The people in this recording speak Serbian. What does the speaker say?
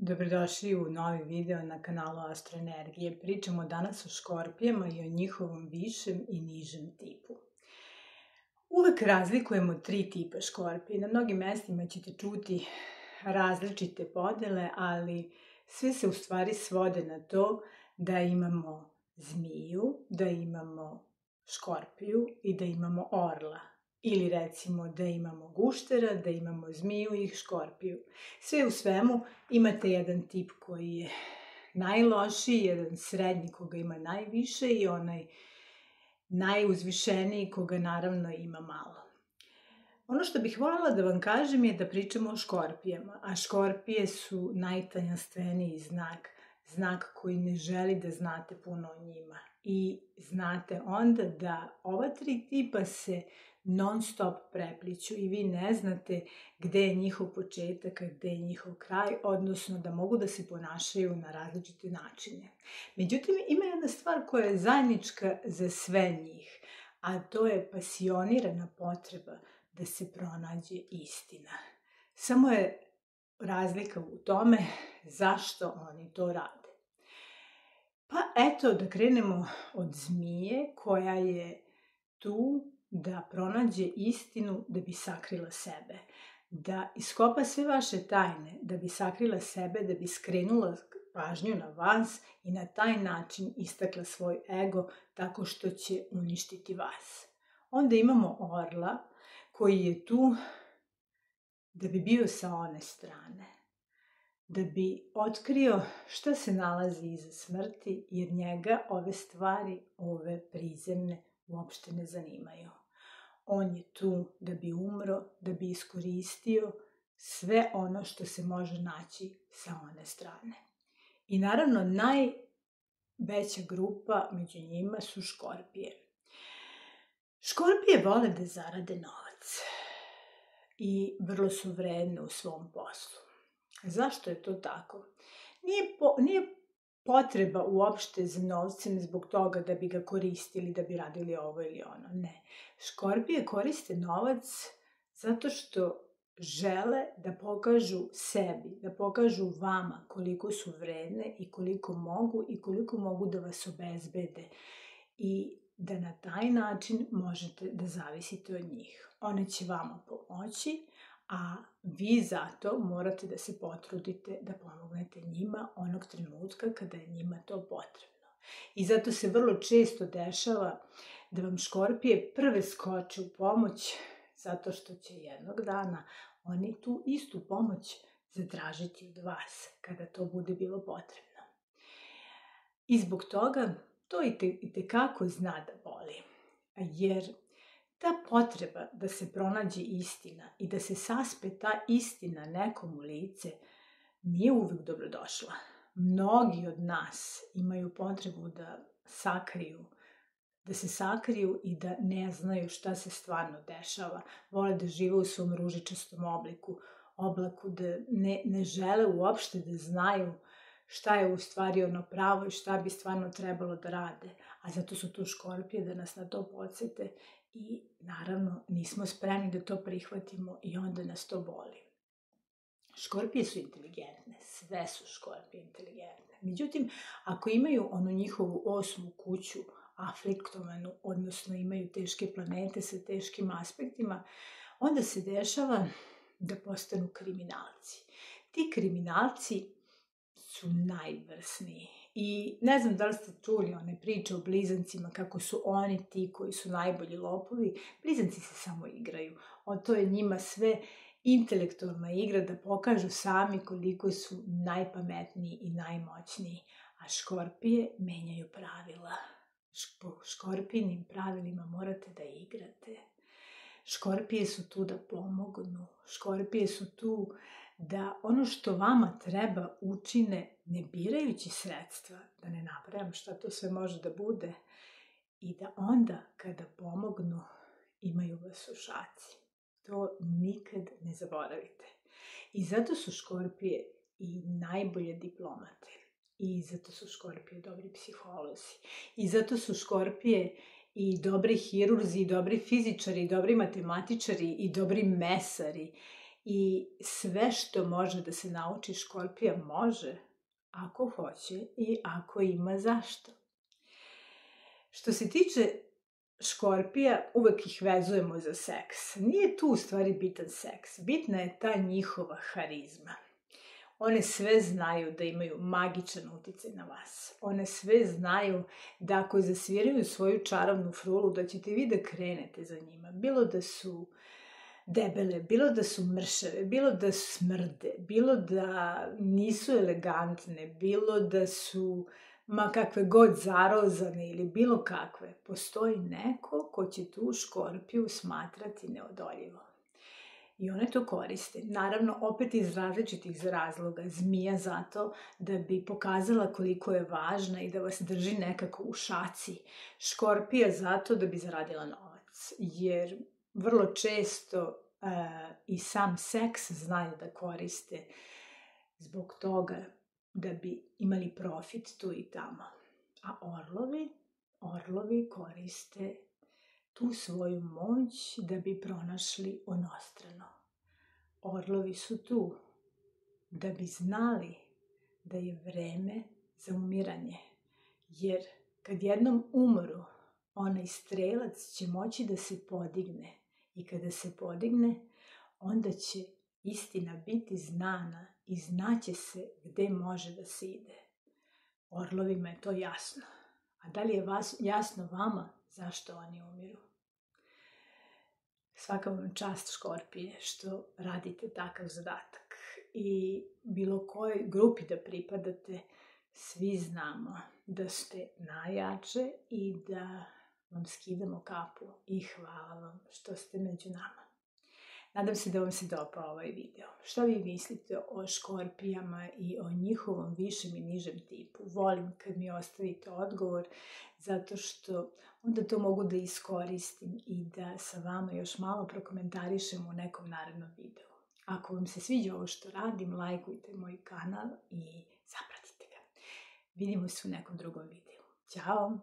Dobrodošli u novi video na kanalu Astroenergije. Pričamo danas o škorpijama i o njihovom višem i nižem tipu. Uvek razlikujemo tri tipa škorpije. Na mnogim mestima ćete čuti različite podele, ali sve se u stvari svode na to da imamo zmiju, da imamo škorpiju i da imamo orla. Ili recimo da imamo guštera, da imamo zmiju i škorpiju. Sve u svemu imate jedan tip koji je najlošiji, jedan srednji koga ima najviše i onaj najuzvišeniji koga naravno ima malo. Ono što bih voljela da vam kažem je da pričamo o škorpijama, a škorpije su najtajanstveniji znak, znak koji ne želi da znate puno o njima. I znate onda da ova tri tipa se non stop prepliću i vi ne znate gde je njihov početak, a gde je njihov kraj, odnosno da mogu da se ponašaju na različite načine. Međutim, ima jedna stvar koja je zajednička za sve njih, a to je pasionirana potreba da se pronađe istina. Samo je razlika u tome zašto oni to rade. Pa eto da krenemo od zmije koja je tu da pronađe istinu da bi sakrila sebe, da iskopa sve vaše tajne, da bi sakrila sebe, da bi skrenula pažnju na vas i na taj način istakla svoj ego tako što će uništiti vas. Onda imamo orla koji je tu da bi bio sa one strane, da bi otkrio šta se nalazi iza smrti, jer njega ove stvari, ove prizemne, uopšte ne zanimaju. On je tu da bi umro, da bi iskoristio sve ono što se može naći sa one strane. I naravno najveća grupa među njima su škorpije. Škorpije vole da zarade novac i vrlo su vredne u svom poslu. Zašto je to tako? Nije potreba uopšte za novcem zbog toga da bi ga koristili, da bi radili ovo ili ono. Ne. Škorpije koriste novac zato što žele da pokažu sebi, da pokažu vama koliko su vredne i koliko mogu da vas obezbede i da na taj način možete da zavisite od njih. One će vama pomoći, a vi zato morate da se potrudite da pomognete njima onog trenutka kada je njima to potrebno. I zato se vrlo često dešava da vam škorpije prve skoče u pomoć zato što će jednog dana oni tu istu pomoć zatražiti od vas kada to bude bilo potrebno. I zbog toga to itekako zna da boli, jer ta potreba da se pronađe istina i da se saspe ta istina nekom u lice nije uvek dobrodošla. Mnogi od nas imaju potrebu da se sakriju i da ne znaju šta se stvarno dešava. Vole da žive u svom ružičastom oblaku, da ne žele uopšte da znaju šta je u stvari ono pravo i šta bi stvarno trebalo da rade. A zato su tu škorpije da nas na to podsete i naravno nismo spremni da to prihvatimo i onda nas to boli. Škorpije su inteligentne, sve su škorpije inteligentne. Međutim, ako imaju onu njihovu 8. kuću afliktovanu, odnosno imaju teške planete sa teškim aspektima, onda se dešava da postanu kriminalci. Ti kriminalci su najvrsniji. I ne znam da li ste čuli one priče o blizancima, kako su oni ti koji su najbolji lopovi. Blizanci se samo igraju. To je njima sve intelektualna igra da pokažu sami koliko su najpametniji i najmoćniji. A škorpije menjaju pravila. Po škorpijinim pravilima morate da igrate. Škorpije su tu da pomognu. Škorpije su tu da ono što vama treba učine ne birajući sredstva, da ne nabrajam šta to sve može da bude, i da onda kada pomognu imaju vas u šaci. To nikad ne zaboravite. I zato su škorpije i najbolje diplomate. I zato su škorpije dobri psiholozi. I zato su škorpije i dobri hirurzi, i dobri fizičari, i dobri matematičari, i dobri mesari, I sve što može da se nauči Škorpija može, ako hoće i ako ima zašto. Što se tiče Škorpija, uvek ih vezujemo za seks. Nije tu u stvari bitan seks, bitna je ta njihova harizma. One sve znaju da imaju magičan uticaj na vas. One sve znaju da ako zasviraju svoju čarovnu frulu, da ćete vi da krenete za njima. Bilo da su debele, bilo da su mršave, bilo da smrde, bilo da nisu elegantne, bilo da su ma kakve god zarozane ili bilo kakve. Postoji neko ko će tu Škorpiju smatrati neodoljivo. I one to koriste. Naravno, opet iz različitih razloga. Zmija zato da bi pokazala koliko je važna i da vas drži nekako u šaci. Škorpija zato da bi zaradila novac. Jer vrlo često i sam seks znaju da koriste zbog toga da bi imali profit tu i tamo. A orlovi koriste tu svoju moć da bi pronašli onostrano. Orlovi su tu da bi znali da je vreme za umiranje. Jer kad jednom umru, onaj strelac će moći da se podigne. I kada se podigne, onda će istina biti znana i znaće se gde može da se ide. Orlovima je to jasno. A da li je jasno vama zašto oni umiru? Svaka vam čast, Škorpije, što radite takav zadatak. I bilo kojoj grupi da pripadate, svi znamo da ste najjače i da vam skidamo kapu i hvala vam što ste među nama. Nadam se da vam se dopao ovaj video. Šta vi mislite o Škorpijama i o njihovom višem i nižem tipu? Volim kad mi ostavite odgovor, zato što onda to mogu da iskoristim i da sa vama još malo prokomentarišem u nekom narednom videu. Ako vam se sviđa ovo što radim, lajkujte moj kanal i zapratite ga. Vidimo se u nekom drugom videu. Ćao!